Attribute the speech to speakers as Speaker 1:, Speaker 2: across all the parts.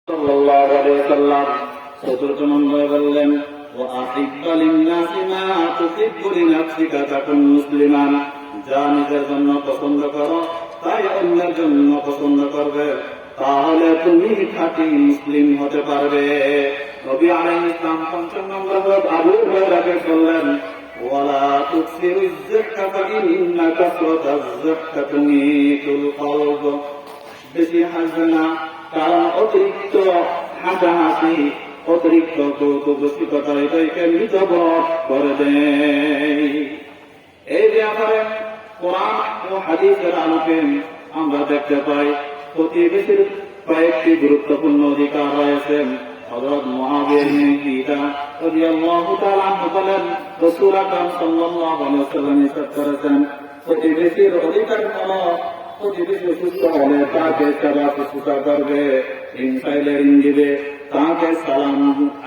Speaker 1: সাল্লাল্লাহু আলাইহি ওয়াসাল্লাম চতুর্থ নম্বরে বললেন, ওয়া আহিব্বা লিন-নাসি মা তুহিব্বু লিনাফসিকা তাকুন মুসলিমান। যা নিজের জন্য পছন্দ করো তাই অন্যের জন্য পছন্দ করবে, তাহলে তুমি খাঁটি মুসলিম হতে পারবে। নবী আলাইহিস সালাম পঞ্চম নম্বর আবু হুরায়রাকে বললেন, ওয়ালা তুকসিরিজ যাকা ফাইন্না কাসরাতাজ যাকা তুমিতুল কলব। বেশি হাসবে না, কারণ অতিরিক্ত হাসাহাসি, অতিরিক্ত কৌতুকতা এটাকে মৃতবধ করে দেয়। এই ব্যাপারে কোরআন ও হাদিসের আলোকে আমরা দেখতে পাই প্রতিবেশীর কয়েকটি গুরুত্বপূর্ণ অধিকার রয়েছে। হযরত মুআবিয়া ইবনে রাদিয়াল্লাহু তাআলা আনহু বলেন, রাসূল আকরাম সাল্লাল্লাহু আলাইহি ওয়াসাল্লাম ইরশাদ করেছেন, প্রতিবেশীর অধিকার হলো প্রতিবেশী অসুস্থ হলে তাকে সেবা শুশ্রূষা করবে, ঋণ চাইলে ঋণ দিবে, তাকে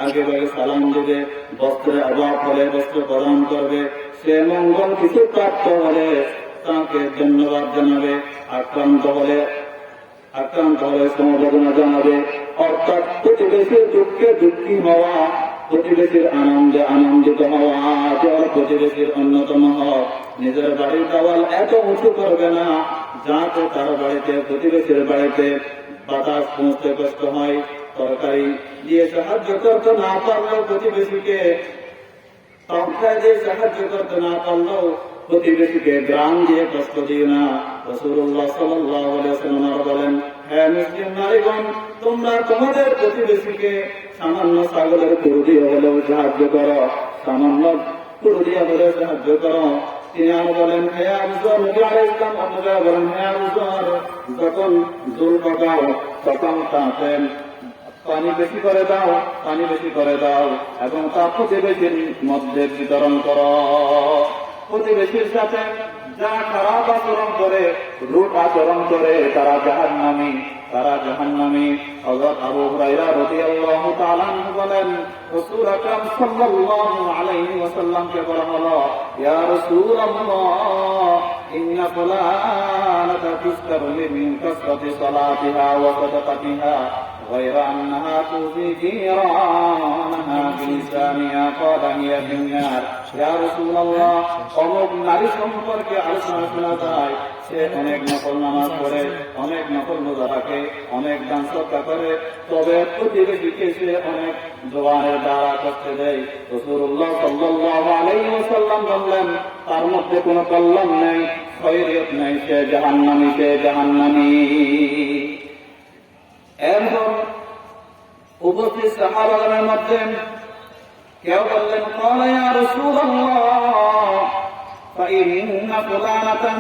Speaker 1: আগে সালাম দেবে, বস্ত্রের অভাব হলে বস্ত্র প্রদান করবে, সে মঙ্গল কিছু প্রাপ্ত হলে তাকে ধন্যবাদ জানাবে, আক্রান্ত হলে সমবেদনা জানাবে। অর্থাৎ প্রতিবেশীর দুঃখে দুঃখী হওয়া, প্রতিবেশীর আনন্দে আনন্দিত হওয়া, প্রতিবেশীর অন্যতম হওয়া। নিজের বাড়ির দেওয়াল এত উঁচু করবে না যাতে তার বাড়িতে, প্রতিবেশীর বাড়িতে বাতাস পৌঁছতে কষ্ট হয়। তরকারি দিয়ে সাহায্য করতে না পারলেও প্রতিবেশীকে, সংখ্যায় দিয়ে সাহায্য করতে না পারলেও প্রতিবেশীকে গ্রাম দিয়ে কষ্ট দিয়ে না। রাসূলুল্লাহ সাল্লাল্লাহু আলাইহি ওয়াসাল্লাম বলেন, হে মুসলিম নারীগণ, তোমরা তোমাদের প্রতিবেশীকে সামান্য ছাগলের খুর দিয়ে হলেও সাহায্য করো, সামান্য খুর দিয়ে হলেও সাহায্য করো। তিনি আরো বলেন, হে আবু যর, নবী আলাইহিস সালাম আপনারা বলেন, হে আবু যর, যখন জল পাকাও তখন তাতে পানি বেশি করে দাও এবং তা প্রতিবেশীর মধ্যে বিতরণ করো। প্রতিবেশীর সাথে যা খারাপ আচরণ করে, রূপ আচরণ করে, তারা জাহান্নামী। হযরত আবু হুরায়রা রাদিয়াল্লাহু তাআলা আনহু বলেন, রাসূল আকরাম সাল্লাল্লাহু আলাইহি ওয়াসাল্লামকে বলা হলো, ইয়া রাসূলুল্লাহ, ইন্না ফুলানাতা তুসতারু মিন কাসরাতি সালাতিহা ওয়া সাদাকাতিহা غير أنها تؤذي جيرانها بلسانها قال هي في النار। يا رسول الله, অমুক নারী সম্পর্কে আলোচনা শোনা যায়, সে অনেক নকল নামাজ পড়ে, অনেক নকল রোজা রাখে, অনেক দান সদকা করে, তবে প্রতিবেশীকে সে অনেক জবানের দ্বারা কষ্ট দেয়। রাসূলুল্লাহ সাল্লাল্লাহু আলাইহি ওয়াসাল্লাম বললেন, তার মধ্যে কোনো কল্যাণ নেই, খৈরিয়ত নেই, সে জাহান্নামী। এরপর উপস্থিত সাহাবাগণের মধ্যে কেউ বললেন, ক্বালা ইয়া রাসূলুল্লাহ, ফাইন্না ফুলানাতান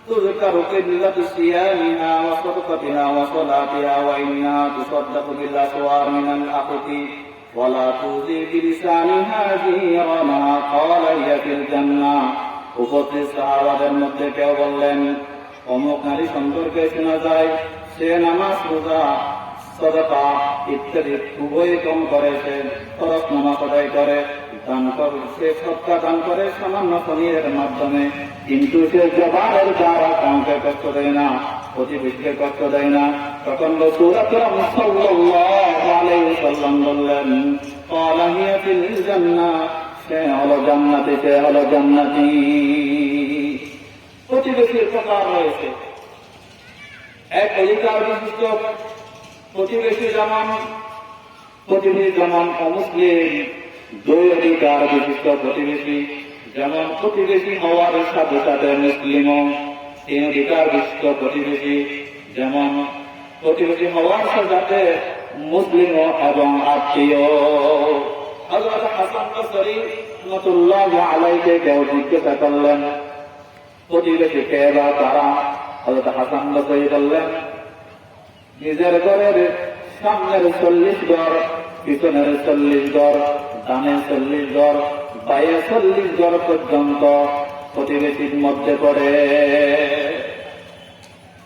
Speaker 1: তুযকারু কিল্লাতু সিয়ামিহা ওয়া সাদকাতিহা ওয়া সালাতিহা ওয়া ইন্নাহা তুসাদ্দাকু বিল আসওয়ার মিনাল আখতি ওয়া লা তুযি বিলিসানিহা জিরানাহা ক্বালা হিয়া ফিল জান্নাহ। উপস্থিত সাহাবাদের মধ্যে কেউ বললেন, অমুক নারী সম্পর্কে শোনা যায়, সে নামাজ, রোজা, সাদাকা ইত্যাদি উভয় কম করে, সে ফরজ নামাজ আদায় করে, দান করে, সে সদকা দান করে সামান্য খনির মাধ্যমে, কিন্তু সে জবানের দ্বারা কাউকে কষ্ট দেয় না, প্রতিবেশীকে কষ্ট দেয় না। তখন রাসূল আকরাম সাল্লাল্লাহু আলাইহি ওয়াসাল্লাম বললেন, ক্বালা হিয়া ফিল জান্নাহ, সে হলো জান্নাতি। প্রতিবেশীর প্রকার রয়েছে। এক অধিকার বিশিষ্ট প্রতিবেশী যেমন অমুসলিম, দুই অধিকার বিশিষ্ট প্রতিবেশী যেমন প্রতিবেশী হওয়ার সাথে সাথে মুসলিমও, তিন অধিকার বিশিষ্ট প্রতিবেশী যেমন প্রতিবেশী হওয়ার সাথে সাথে মুসলিমও এবং আত্মীয়। হযরত হাসান বসরি রাহমাতুল্লাহি আলাইহি কেউ জিজ্ঞাসা করলেন, প্রতিবেশী কে বা কারা? হযরত হাসান বসরি বললেন, নিজের ঘরের সামনের 40 ঘর, পিছনের 40 ঘর, ডানে 40 ঘর, বায়ে 40 ঘর পর্যন্ত প্রতিবেশীর মধ্যে পড়ে।